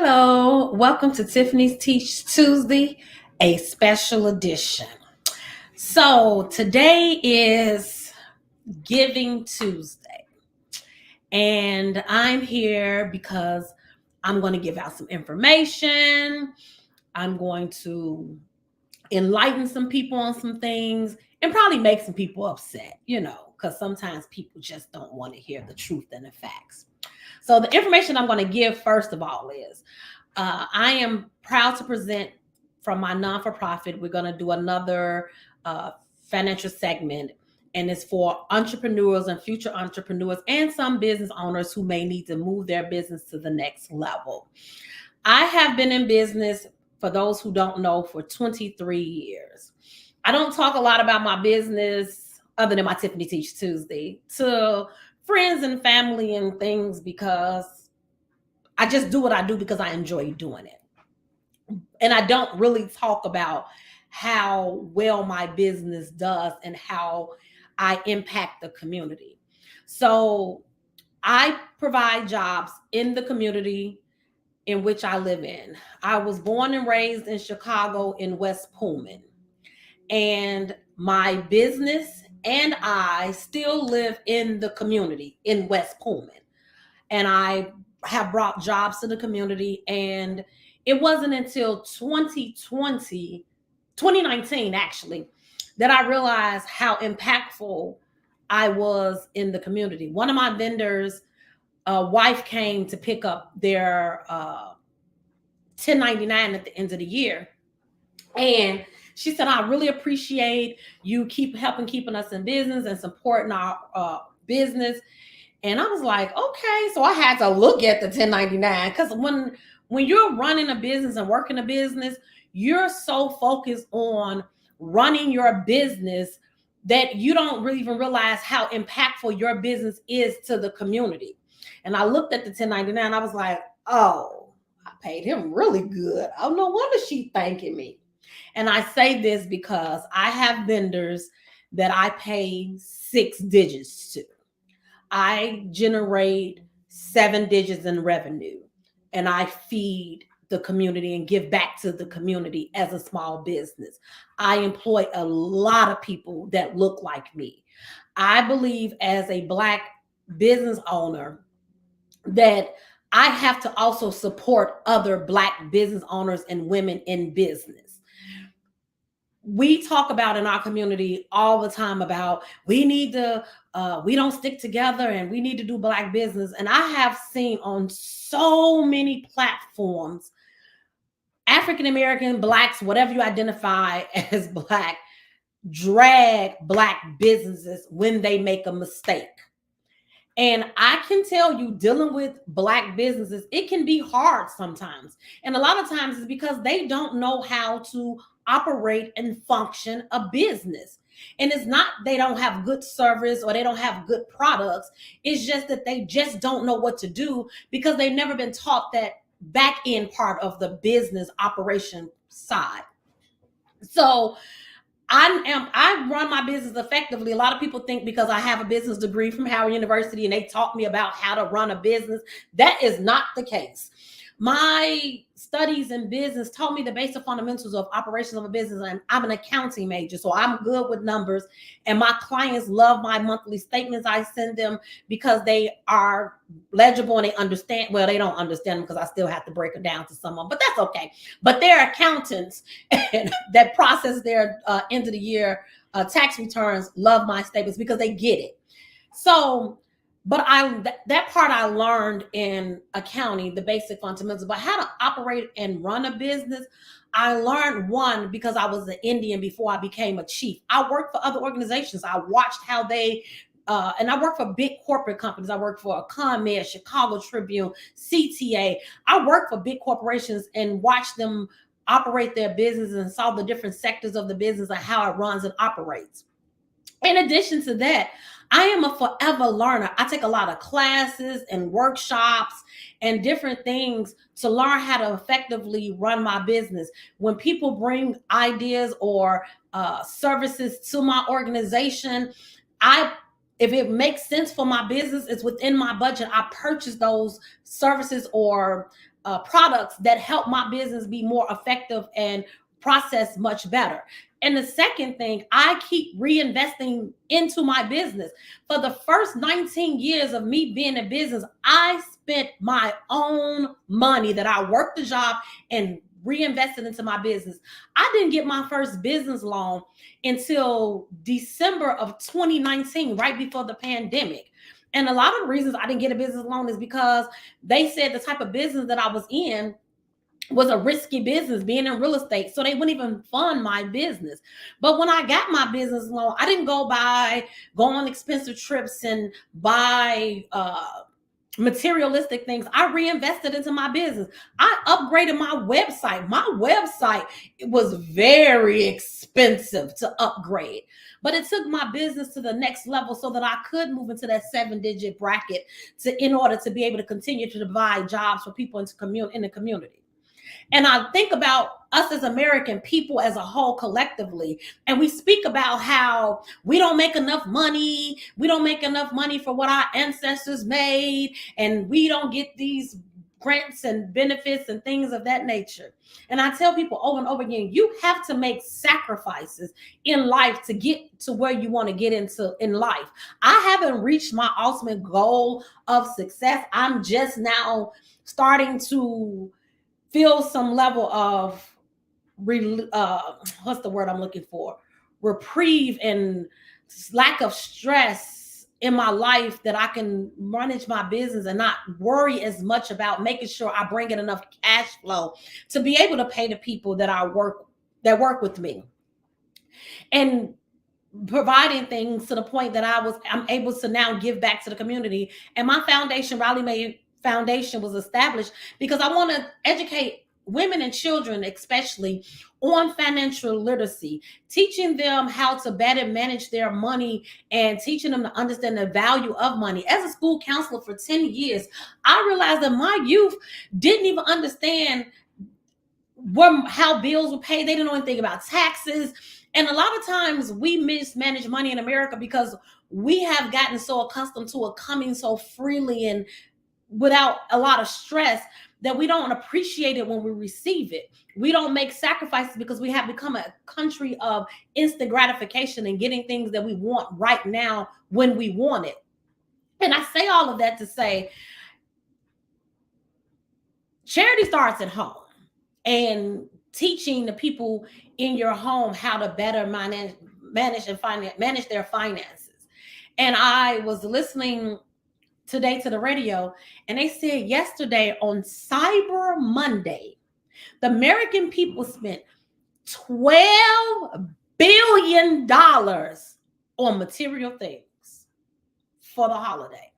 Hello, welcome to Tiffany's Teach Tuesday, a special edition. So, today is Giving Tuesday, and I'm here because I'm going to give out some information. I'm going to enlighten some people on some things and probably make some people upset, because sometimes people just don't want to hear the truth and the facts. So, the information I'm going to give, first of all, is I am proud to present from my non-for-profit. We're going to do another financial segment, and it's for entrepreneurs and future entrepreneurs and some business owners who may need to move their business to the next level. I have been in business, for those who don't know, for 23 years. I don't talk a lot about my business other than my Tiffany Teach Tuesday to friends and family and things, because I just do what I do because I enjoy doing it. And I don't really talk about how well my business does and how I impact the community. So I provide jobs in the community in which I live in. I was born and raised in Chicago in West Pullman. And my business and I still live in the community in West Pullman. And I have brought jobs to the community. And it wasn't until 2019 actually, that I realized how impactful I was in the community. One of my vendors' wife came to pick up their 1099 at the end of the year. And she said, I really appreciate you keeping us in business and supporting our business. And I was like, okay. So I had to look at the 1099, because when you're running a business and working a business, you're so focused on running your business that you don't really even realize how impactful your business is to the community. And I looked at the 1099, I was like, oh, I paid him really good. Oh, no wonder she's thanking me. And I say this because I have vendors that I pay 6 digits to. I generate 7 digits in revenue, and I feed the community and give back to the community as a small business. I employ a lot of people that look like me. I believe, as a Black business owner, that I have to also support other Black business owners and women in business. We talk about in our community all the time about we don't stick together and we need to do Black business. And I have seen on so many platforms, African American, Blacks, whatever you identify as Black, drag Black businesses when they make a mistake. And I can tell you, dealing with Black businesses, it can be hard sometimes. And a lot of times it's because they don't know how to operate and function a business. And it's not they don't have good service or they don't have good products. It's just that they just don't know what to do because they've never been taught that back end part of the business operation side. So I run my business effectively. A lot of people think because I have a business degree from Howard University and they taught me about how to run a business. That is not the case. My studies in business taught me the basic fundamentals of operations of a business. And I'm an accounting major, so I'm good with numbers. And my clients love my monthly statements I send them because they are legible and they understand. Well, they don't understand them because I still have to break them down to someone, but that's okay. But they're accountants that process their end of the year tax returns love my statements because they get it. So, but that part I learned in accounting, the basic fundamentals, but how to operate and run a business. I learned one because I was an Indian before I became a chief. I worked for other organizations. I watched how they and I work for big corporate companies. I work for ComEd, Chicago Tribune, CTA. I work for big corporations and watched them operate their business and saw the different sectors of the business and how it runs and operates. In addition to that, I am a forever learner. I take a lot of classes and workshops and different things to learn how to effectively run my business. When people bring ideas or services to my organization, if it makes sense for my business, it's within my budget, I purchase those services or products that help my business be more effective and process much better. And the second thing, I keep reinvesting into my business. For the first 19 years of me being in business, I spent my own money that I worked the job and reinvested into my business. I didn't get my first business loan until December of 2019, right before the pandemic. And a lot of the reasons I didn't get a business loan is because they said the type of business that I was in was a risky business, being in real estate. So they wouldn't even fund my business. But when I got my business loan, I didn't go on expensive trips and buy materialistic things. I reinvested into my business. I upgraded my website. My website was very expensive to upgrade, but it took my business to the next level so that I could move into that 7-digit bracket in order to be able to continue to provide jobs for people in the community. And I think about us as American people as a whole collectively, and we speak about how we don't make enough money. We don't make enough money for what our ancestors made, and we don't get these grants and benefits and things of that nature. And I tell people over and over again, you have to make sacrifices in life to get to where you want to get into in life. I haven't reached my ultimate goal of success. I'm just now starting to feel some level of what's the word I'm looking for? Reprieve and lack of stress in my life that I can manage my business and not worry as much about making sure I bring in enough cash flow to be able to pay the people that work with me, and providing things to the point that I'm able to now give back to the community. And my foundation, Riley May Foundation, was established because I want to educate women and children, especially, on financial literacy, teaching them how to better manage their money and teaching them to understand the value of money. As a school counselor for 10 years, I realized that my youth didn't even understand how bills were paid. They didn't know anything about taxes. And a lot of times we mismanage money in America because we have gotten so accustomed to it coming so freely and without a lot of stress that we don't appreciate it when we receive it. We don't make sacrifices because we have become a country of instant gratification and getting things that we want right now when we want it. And I say all of that to say, charity starts at home, and teaching the people in your home how to better manage their finances. And I was listening today to the radio, and they said yesterday on Cyber Monday, the American people spent $12 billion on material things for the holiday.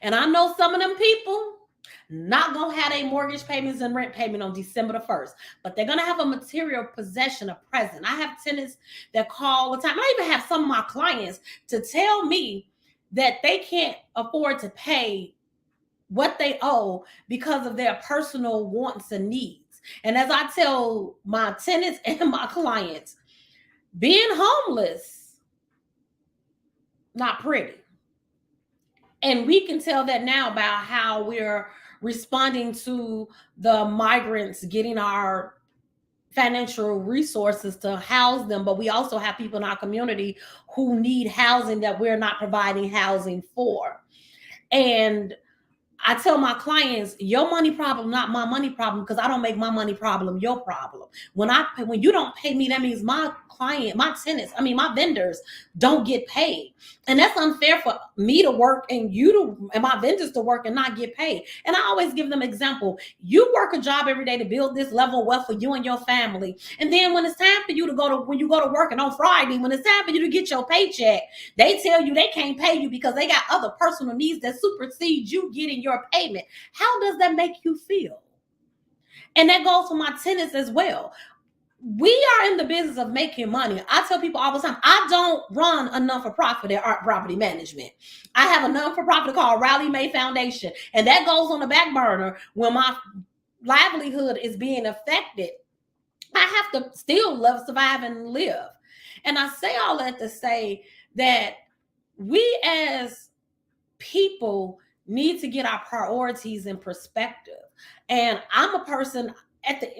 And I know some of them people not gonna have their mortgage payments and rent payment on December the 1st, but they're gonna have a material possession, a present. I have tenants that call all the time. I even have some of my clients to tell me that they can't afford to pay what they owe because of their personal wants and needs. And as I tell my tenants and my clients, being homeless, not pretty. And we can tell that now about how we're responding to the migrants getting our financial resources to house them, but we also have people in our community who need housing that we're not providing housing for. And I tell my clients, your money problem, not my money problem, because I don't make my money problem your problem. When you don't pay me, that means my my vendors don't get paid. And that's unfair for me to work and my vendors to work and not get paid. And I always give them example. You work a job every day to build this level of wealth for you and your family. And then when it's time for you when you go to work, and on Friday, when it's time for you to get your paycheck, they tell you they can't pay you because they got other personal needs that supersede you getting your payment. How does that make you feel? And that goes for my tenants as well. We are in the business of making money. I tell people all the time, I don't run a non-for-profit at Art Property Management. I have a non-for-profit called Riley May Foundation, and that goes on the back burner when my livelihood is being affected. I have to still survive and live. And I say all that to say that we as people need to get our priorities in perspective. And I'm a person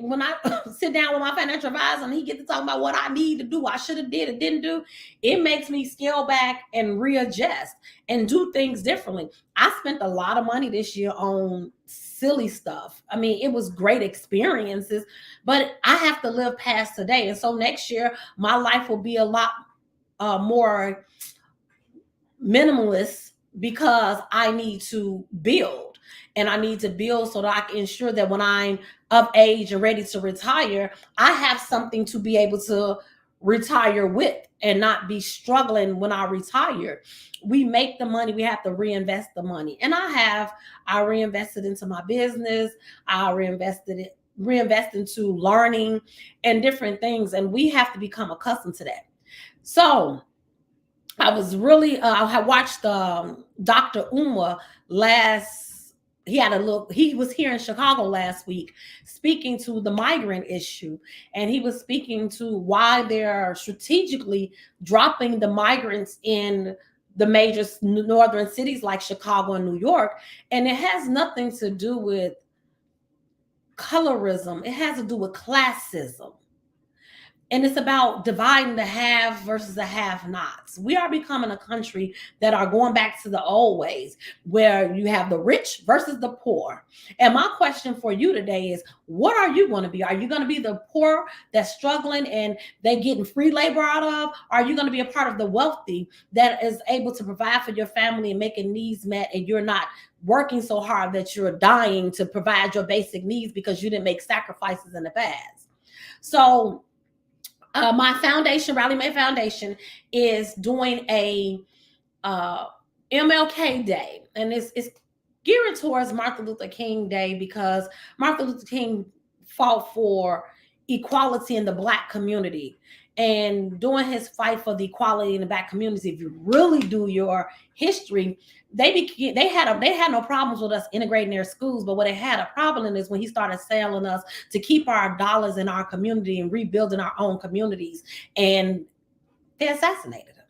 when I sit down with my financial advisor and he gets to talk about what I need to do, I should have did or didn't do, it makes me scale back and readjust and do things differently. I spent a lot of money this year on silly stuff. I mean, it was great experiences, but I have to live past today. And so next year, my life will be a lot more minimalist because I need to build, and I need to build so that I can ensure that when I'm of age and ready to retire, I have something to be able to retire with and not be struggling when I retire. We make the money, we have to reinvest the money. And I reinvested into my business, I reinvest into learning and different things, and we have to become accustomed to that. So I was really I had watched Dr. Uma last. He was here in Chicago last week speaking to the migrant issue, and he was speaking to why they're strategically dropping the migrants in the major northern cities like Chicago and New York. And it has nothing to do with colorism, it has to do with classism. And it's about dividing the have versus the have nots. We are becoming a country that are going back to the old ways where you have the rich versus the poor. And my question for you today is, what are you going to be? Are you going to be the poor that's struggling and they're getting free labor out of? Are you going to be a part of the wealthy that is able to provide for your family and making needs met, and you're not working so hard that you're dying to provide your basic needs because you didn't make sacrifices in the past? So my foundation, Rally May Foundation, is doing a MLK Day, and it's geared towards Martin Luther King Day because Martin Luther King fought for equality in the Black community. And during his fight for the equality in the Black community, if you really do your history, they had no problems with us integrating their schools, but what they had a problem in is when he started selling us to keep our dollars in our community and rebuilding our own communities, and they assassinated him.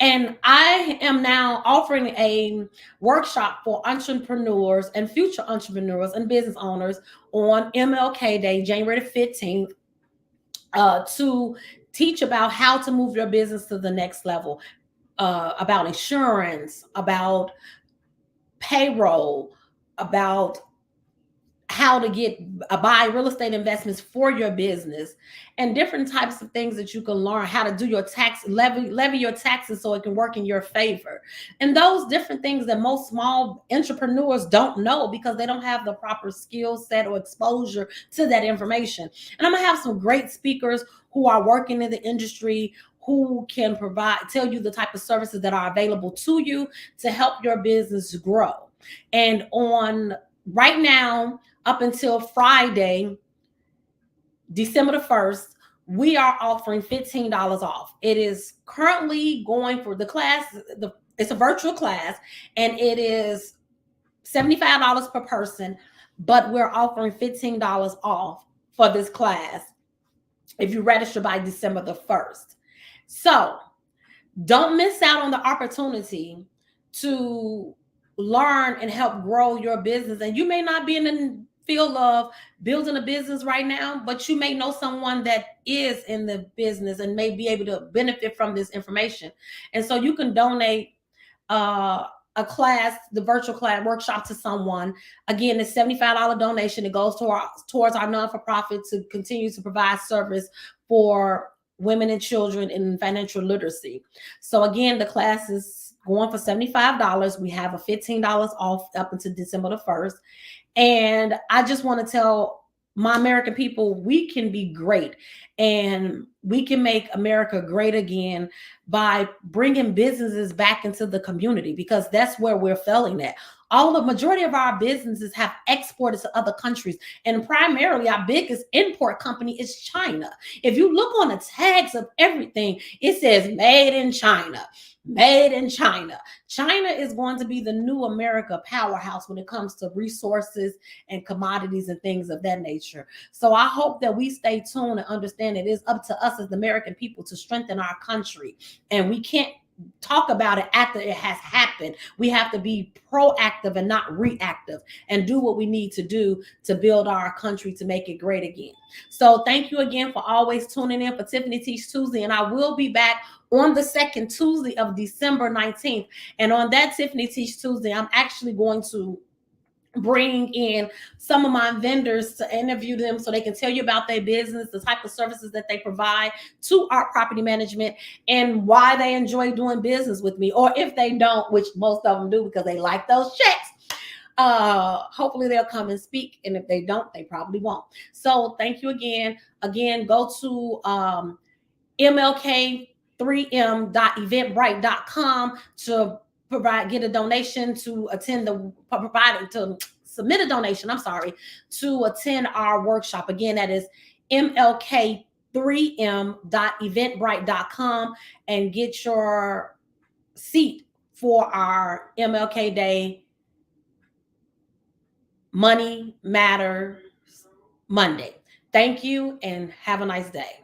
And I am now offering a workshop for entrepreneurs and future entrepreneurs and business owners on MLK Day, January the 15th, to teach about how to move your business to the next level, about insurance, about payroll, about how to buy real estate investments for your business, and different types of things that you can learn how to do your levy your taxes so it can work in your favor, and those different things that most small entrepreneurs don't know because they don't have the proper skill set or exposure to that information. And I'm gonna have some great speakers who are working in the industry who can tell you the type of services that are available to you to help your business grow. And on right now, up until Friday, December the 1st, we are offering $15 off. It is currently going for the class. It's a virtual class, and it is $75 per person, but we're offering $15 off for this class if you register by December the 1st. So don't miss out on the opportunity to learn and help grow your business. And you may not be in the field of building a business right now, but you may know someone that is in the business and may be able to benefit from this information. And so you can donate a class, the virtual class workshop, to someone. Again, it's $75 donation. It goes towards our non-for-profit to continue to provide service for women and children in financial literacy. So again, the class is going for $75. We have a $15 off up until December the 1st. And I just want to tell my American people, we can be great, and we can make America great again by bringing businesses back into the community, because that's where we're failing at. The majority of our businesses have exported to other countries, and primarily our biggest import company is China. If you look on the tags of everything, it says made in China. Made in China. China is going to be the new America powerhouse when it comes to resources and commodities and things of that nature. So I hope that we stay tuned and understand it is up to us as the American people to strengthen our country. And we can't talk about it after it has happened. We have to be proactive and not reactive, and do what we need to do to build our country to make it great again. So thank you again for always tuning in for Tiffany Teach Tuesday. And I will be back on the second Tuesday of December 19th. And on that Tiffany Teach Tuesday, I'm actually going to bring in some of my vendors to interview them so they can tell you about their business, the type of services that they provide to our property management, and why they enjoy doing business with me. Or if they don't, which most of them do because they like those checks, hopefully they'll come and speak. And if they don't, they probably won't. So thank you again. Go to mlk3m.eventbrite.com to get a donation to submit a donation, to attend our workshop. Again, that is mlk3m.eventbrite.com, and get your seat for our MLK Day Money Matters Monday. Thank you and have a nice day.